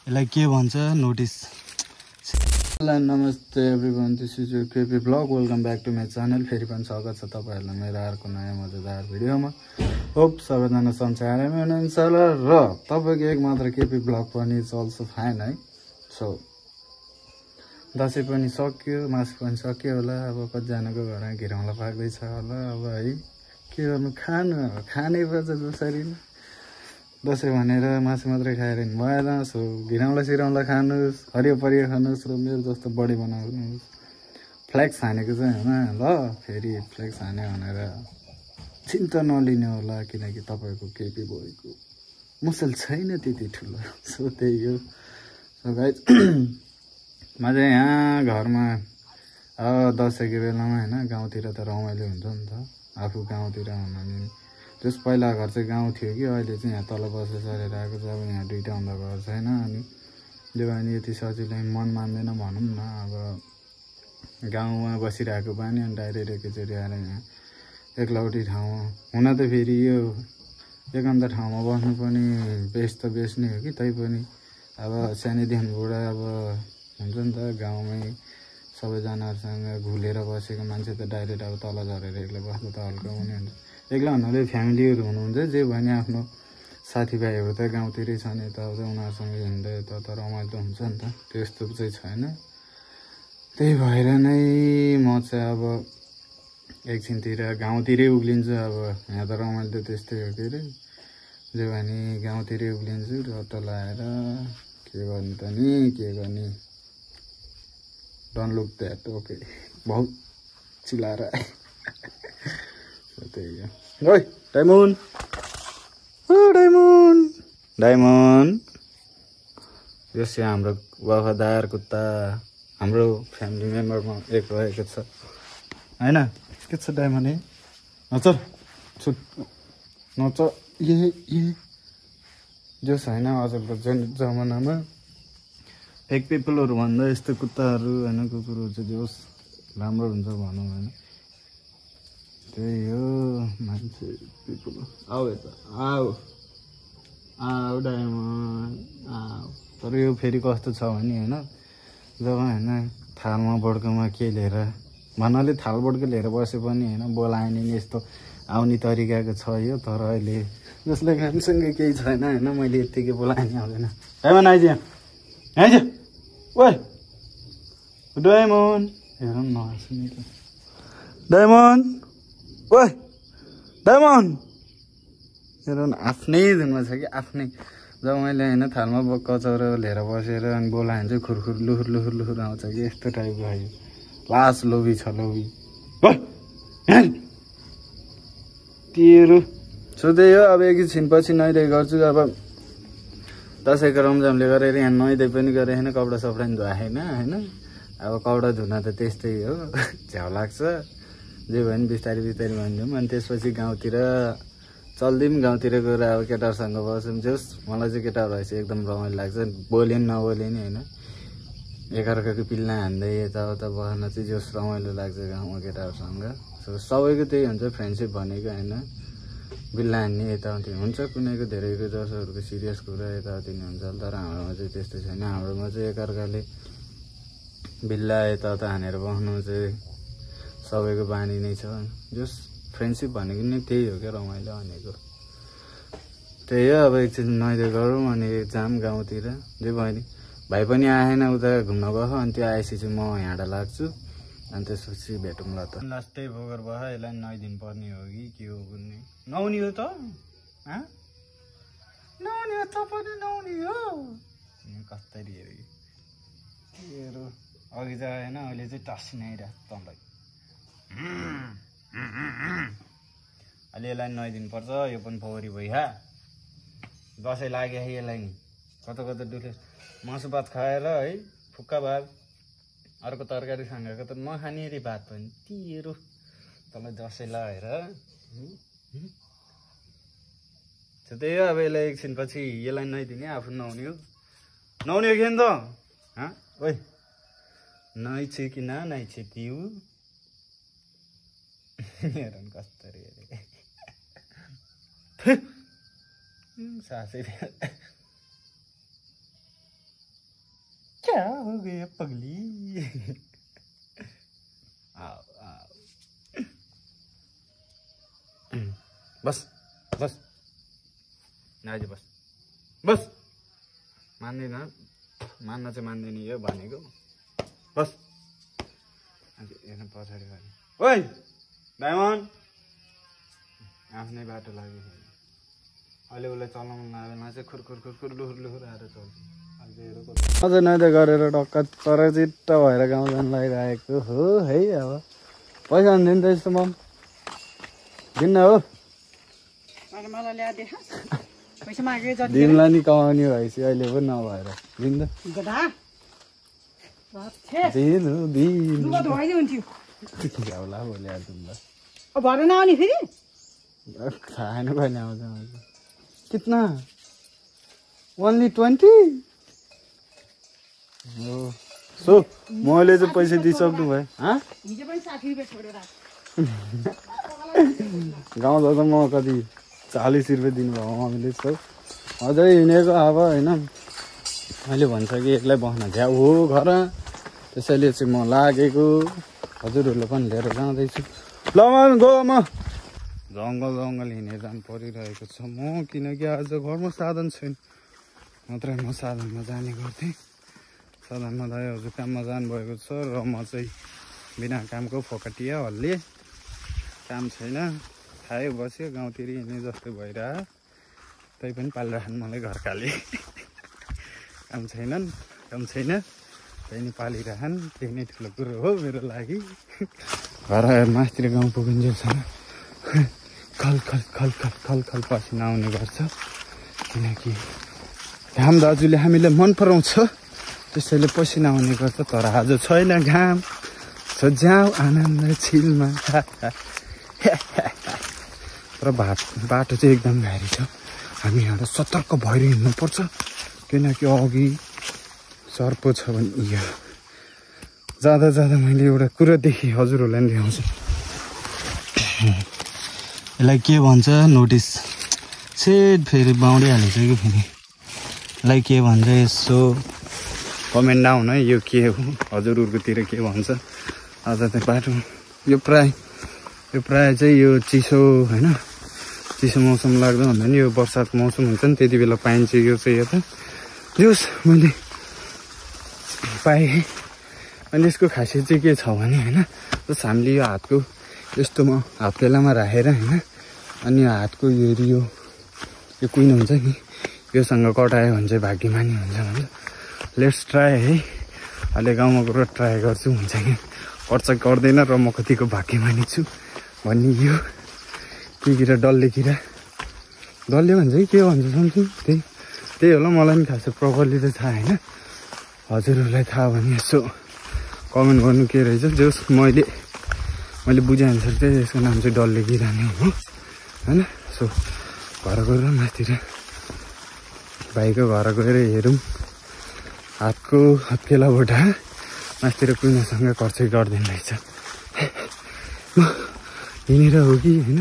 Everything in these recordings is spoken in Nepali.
यसलाई के भन्छ नोटिस। नमस्ते everyone, this is your KP blog. Welcome back to my channel. फेरि पनि स्वागत छ तपाईँहरूलाई मेरो अर्को नयाँ मजादार भिडियोमा। होप सबैजना सन्चै हुनुहुन्छ र तपाईँको एक मात्र केपी ब्लग पनि चल्छ फाइन है। सो दसैँ पनि सक्यो, मासु पनि सक्यो होला। अब कतिजनाको घरमा घिरौँला पाक्दैछ होला। अब है के गर्नु, खानै पर्छ जसरी नै। दसैँ भनेर मासु मात्रै खाएर भएन। सो घिरौँला सिरौँला खानुहोस्, हरियो परियो खानुहोस् र मेरो जस्तो बडी बनाउनुहोस्। फ्लेक्स हानेको चाहिँ होइन ल, फेरि फ्लेक्स हाने भनेर चिन्ता नलिने होला, किनकि तपाईँको केपी बोयको मुसल छैन त्यति ठुलो। सो त्यही हो। सो गाइज म चाहिँ यहाँ घरमा दसैँको बेलामा होइन, गाउँतिर त रमाइलो हुन्छ नि त। आफू गाउँतिर हुनाले जस पहिला घर चाहिँ गाउँ थियो कि अहिले चाहिँ यहाँ तल बसेर सरेर आएको छ। अब यहाँ दुइटा हुँदा घर छैन, अनि त्यो अनि यति सजिलै मन मान्दैन भनौँ न। अब गाउँमा बसिरहेको पनि अनि डाइरेक्ट एकैचोटि आएर यहाँ एकलौटी ठाउँमा हुन त फेरि यो एकान्त ठाउँमा बस्नु पनि बेस्ट त बेस्ट नै हो कि, तैपनि अब सानैदेखि बुढा अब हुन्छ नि त, गाउँमै सबैजनाहरूसँग घुलेर बसेको मान्छे त डाइरेक्ट अब तल झरेर एक्लै बस्दा त हल्का हुने हुन्छ। एक्लै हुनाले फ्यामिलीहरू हुनुहुन्छ, जे भने आफ्नो साथीभाइहरू त गाउँतिरै छन्, यताउता उनीहरूसँग हिँड्दा यता त रमाइलो हुन्छ नि त। त्यस्तो चाहिँ छैन। त्यही भएर नै म चाहिँ अब एकछिनतिर गाउँतिरै उक्लिन्छु। अब यहाँ त रमाइलो त त्यस्तै हो के अरे, जे भने गाउँतिरै उक्लिन्छु। रट्ट लाएर के गर्ने त नि, के गर्ने। डोन्ट लुक द्याट, ओके बहुत चिल्लाएर आए। त्यही हो। ओइ डायमन्ड, ओ डायमन्ड, डायमन्ड यस हाम्रो वफादार कुत्ता, हाम्रो फ्यामिली मेम्बरमा एक रहेको छ होइन। के छ डायमन्ड? है नचर छुट नच जोस् होइन। आजकलको जमानामा फेक पिपलहरू भन्दा यस्तो कुत्ताहरू होइन, कुकुरहरू चाहिँ जोस् राम्रो हुन्छ भनौँ होइन। त्यही हो मान्छे पिपल। आऊ यता, आऊ आऊ डायमन्ड आऊ। तर यो फेरि कस्तो छ भने होइन, जब होइन थालमा बड्कोमा के लिएर भन्नाले थाल बड्को लिएर बसे पनि होइन बोलाएन नि, यस्तो आउने तरिकाको छ यो। तर अहिले जसले कामसँग केही छैन होइन, मैले यत्तिकै बोलाएँ नि आउँदैन। डायमन्ड आइज, आइज ओइ डायमन्ड, हेरौँ नहाँस्ने त डायमन्ड, ओइ डायमन्ड हेर न, आफ्नै धुनमा छ कि आफ्नै। जब मैले होइन थालमा कचौरो लिएर बसेर अनि बोलायो भने चाहिँ खुरखुर लुखुर लुखुर लुखुर आउँछ कि, यस्तो टाइपको आयो। लास लोभी छ, लोभी तेरो। सो त्यही हो। अब एकैछिनपछि नुहाइधुवाइ गर्छु। अब दसैँको रमझमले गरेर यहाँ नुहाइधुवाइ पनि गरेँ होइन, कपडा सपडा पनि धुवाएन होइन। अब कपडा धुन त त्यस्तै हो, झ्याउ लाग्छ। जे भयो भने बिस्तारै बिस्तारै भनिदिउँ। अनि त्यसपछि गाउँतिर चल्दिउँ। गाउँतिर गएर अब केटाहरूसँग बसौँ। जोस् मलाई चाहिँ केटाहरू भएपछि एकदम रमाइलो लाग्छ। बोले नि नबोले नि होइन, एकअर्काको पिल्ला हान्दै यताउता बस्न चाहिँ जोस् रमाइलो लाग्छ गाउँमा केटाहरूसँग। सो सबैको त्यही हुन्छ फ्रेन्डसिप भनेको होइन, बिल्ला हान्ने यताउति हुन्छ। कुनैको धेरैको जसोहरूको सिरियस कुरा यताउति नि हुन्छ। तर हाम्रोमा चाहिँ त्यस्तो छैन। हाम्रोमा चाहिँ एकअर्काले बिल्ला यताउता हानेर बस्नु चाहिँ सबैको बानी नै छ। जस फ्रेन्डसिप भनेको नै त्यही हो क्या, रमाइलो भनेको त्यही हो। अब एकछिन नुहाइधुवाइ गरौँ अनि जाम गाउँतिर। जे भयो नि भाइ पनि आएन, उता घुम्न गयो। अनि त्यो आएपछि चाहिँ म हिँडा लाग्छु। अनि त्यसपछि भेटौँला त। लास्टै बोगर भयो, यसलाई नुहाइदिनु पर्ने हो कि के हो कुन्ने। नुहाउने हो त, नुहाउने हो त पनि नुहाउने हो। कस्तरी हेऱ्यो कि हेरो अघि चाहिँ आएन, अहिले चाहिँ टस्सिन आइरहेको तँलाई। अहिले यसलाई नुहाइदिनु पर्छ। यो पनि फोहोरी भइहा, दसैँ लाग्यो है यसलाई नि। कता कता डुले मासु भात खाएर है, फुक्का भात अर्को तरकारीसँगको त नखाने रे भात पनि तेरो। तँलाई दसैँ लगाएर त्यही हो। अब यसलाई एकछिनपछि यसलाई नुहाइदिने, आफू नुहाउने हो। नुहाउने हो कि त ओइ नुहाइछे कि ननुहाइछे तिउ। हेर कस्तरी हेरे सासै हो गया पगली आओ आओ बस बस आज बस बस मान्दैन मान्न चाहिँ मान्दैन यो भनेको बस हेर्न पछाडि भने ओइ डायमन्ड आफ्नै बाटो लाग्यो अहिले उसलाई चलाउनु लागेमा चाहिँ खुरखुर खुरखुर लुहुर लुहुर आएर चल्छ अझ नैदै गरेर टक्क तर चिट्ट भएर गाउँ जानु लागिरहेको हो है अब पैसा दिनु त यस्तो म दिन्न हो दिनलाई नि कमाउने भएपछि अहिले पनि नभएर दिनु झ्याउला भोलि खाएन कहिले आउँछ कितना ओन्ली 20 सो मैले चाहिँ पैसा दिइसक्नु भयो गाउँ जाँदा म कति 40 रुपियाँ दिनुभयो मम्मीले यस्तो अझै हिँडेको अब होइन मैले भन्छ कि एक्लै बस्न झ्याउ हो घर त्यसैले चाहिँ म लागेको हजुरहरूले पनि लिएर जाँदैछु ल गो म जङ्गल जङ्गल हिँडेर जानु परिरहेको छ म किनकि आज घरमा साधन छैन नत्र म साधनमा जाने गर्थेँ साधनमा दाइ हजुर काममा जानुभएको छ र म चाहिँ बिना कामको फोकटिया हल्ले काम छैन खायो बस्यो गाउँतिर हिँड्ने जस्तो भइरह तै पनि पालिरहनु मलाई घरकाले काम छैन त्यही नै पालिरहन् त्यही नै ठुलो कुरो हो मेरो लागि घर मास्तिर गाउँ पुगिन्जेलसम्म खल खल खल खल खल खल पसिना आउने गर्छ किनकि घाम दाजुले हामीलाई मन पराउँछ त्यसैले पसिना आउने गर्छ तर आज छैन घाम सो जाऊ आनन्द छिलमा र बाटो चाहिँ एकदम भारी छ हामी यहाँ सतर्क भएर हिँड्नुपर्छ किनकि अघि सर्प छ भने यो जाँदा जाँदा मैले एउटा कुरा देखेँ हजुरहरूलाई पनि देखाउँछु यसलाई के भन्छ नोटिस सेट फेरि बाउडिहालेछ कि फेरि यसलाई के भन्छ यसो कमेन्ट डाउन है यो के हो हजुरहरूकोतिर के भन्छ आज त बाटो यो प्राय चाहिँ यो चिसो होइन चिसो मौसम लाग्दा भन्दा नि यो बर्सातको मौसम हुन्छ नि त्यति बेला पाइन्छ यो चाहिँ यता जोस् मैले पाएँ अनि यसको खासियत चाहिँ के छ भने होइन जस हामीले यो हातको यस्तोमा हातखेलामा राखेर होइन अनि हातको यो कुइन हुन्छ नि योसँग कटायो भने चाहिँ भाग्यमानी हुन्छ भन्छ लेट्स ट्राई है अहिले गाउँमा गएर ट्राई गर्छु हुन्छ कि पर्छ गर्दैन र म कतिको भाग्यमानी छु भन्ने यो के किरा डल्ले भन्छ कि के भन्छ समथिङ त्यही होला मलाई पनि खास प्रपरली त थाहा होइन हजुरहरूलाई थाहा भने यसो कमेन्ट गर्नु के रहेछ जस मैले बुझेअनुसार चाहिँ यसको नाम चाहिँ डल्ले किरा नै हो होइन सो घर गएर माथितिर भाइको घर गएर हेरौँ हातको हत्केलाबाट माथितिर कुइनासँग खर्चै गर्दैन रहेछ हिँडेर हो कि होइन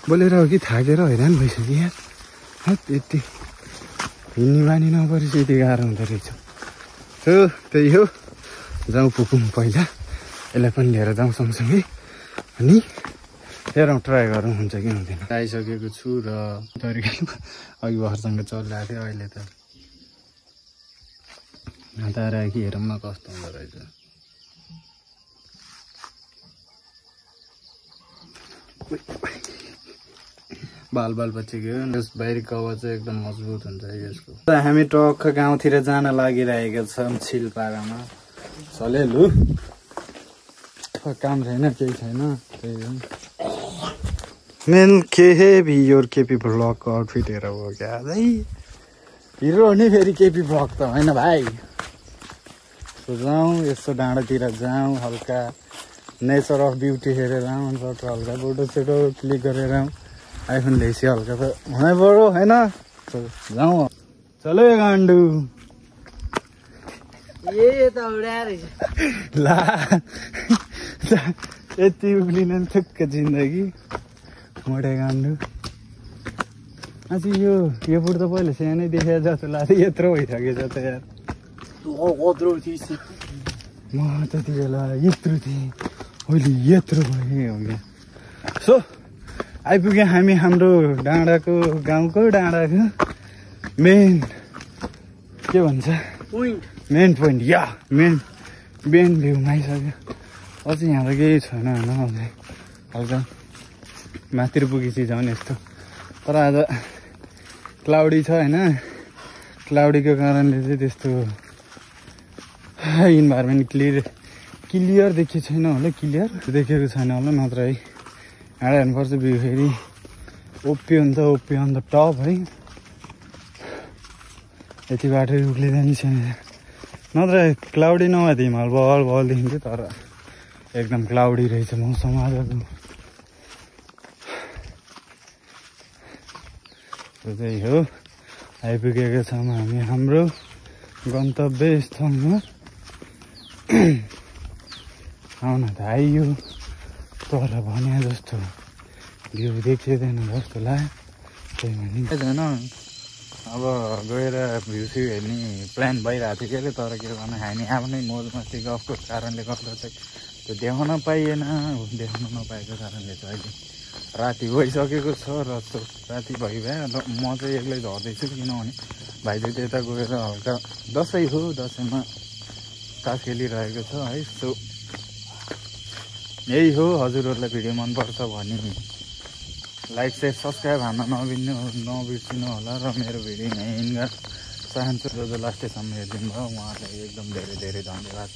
बोलेर हो कि थाकेर हैरान भइसक्यो यार यति हिँड्ने बानी नपरेपछि यति गाह्रो हुँदो रहेछ हो त्यही हो जाउँ पुगौँ पहिला यसलाई पनि लिएर जाउँ सँगसँगै अनि हेरौँ ट्राई गरौँ हुन्छ कि हुँदैन आइसकेको छु र तरिकाले अघि भर्खरसँग चलिरहेको थियो अहिले त हताएर कि हेरौँ न कस्तो हुँदो रहेछ बाल बच्ची गयो यस बाहिरको हावा चाहिँ एकदम मजबुत हुन्छ यसको हामी टक्क गाउँतिर जान लागिरहेका छौँ छिलपारामा चले लु काम छैन केही छैन त्यही हो मेन योर केपी ब्लगको आउटफिट हेरेर हो क्या अझै हिरो हो नि फेरि केपी ब्लग त होइन भाइ सो जाउँ यस्तो डाँडातिर जाउँ हल्का नेचर अफ ब्युटी हेरेर आउँ अन्त हल्का फोटो क्लिक गरेर आउँ आइफोन ल्याइसी हल्का त हुनै पऱ्यो होइन जाउँ चलो गान्डु ला यति उक्लिन थुक्क जिन्दगी मोटे गान्डु अझ यो बुढ त पहिला सानै देखेर जस्तो लाग्थ्यो यत्रो भइसकेछ त यार Otro dice. म त्यति बेला यत्रो थिएँ अहिले यत्रो भएँ हो क्या सो आइपुग्यौँ हामी हाम्रो डाँडाको गाउँको डाँडाको मेन के भन्छ Point. मेन पोइन्ट या मेन भ्यूमा आइसक्यो अझै यहाँ त केही छैन होइन अझै हल्का माथितिर पुगेपछि झन् यस्तो तर आज क्लाउडी छ होइन क्लाउडीको कारणले चाहिँ त्यस्तो इन्भाइरोमेन्ट क्लियर देखेको छैन होला क्लियर देखेको छैन होला नत्र है यहाँ हेर्नुपर्छ भ्यू फेरि ओपी हुन्छ ओपी अन द टप है यति बाटो उक्लिँदैन छैन नत्र क्लाउडी नभए त हिमाल बल देखिन्थ्यो तर एकदम क्लाउडी रहेछ मौसम आजको त्यही हो आइपुगेका छौँ हामी हाम्रो गन्तव्य स्थलमा आउन त आइयो तर भने जस्तो भ्यू देखिँदैन जस्तो लाग्यो त्यही भनी अब गएर भ्यू स्यू हेर्ने प्लान भइरहेको थियो कि तर के गर्नु हामी आफ्नै मोज मस्ती गफको कारणले गर्दा चाहिँ त्यो देखाउन पाइएन देखाउन नपाएको कारणले चाहिँ अहिले राति भइसकेको छ र राति भइभयो र म चाहिँ एक्लै झर्दैछु किनभने भाइजू त्यता गएर हल्का दसैँ हो दसैँमा तास खेलिरहेको छ है सो यही हो हजुरहरूलाई भिडियो मनपर्छ भने लाइक सेयर सब्सक्राइब हान्न नबिर्सिनु होला र मेरो भिडियो यहाँ एन्ड गर्न चाहन्छु जो लास्टैसम्म हेरिदिनु भयो उहाँहरूलाई एकदम धेरै धेरै धन्यवाद।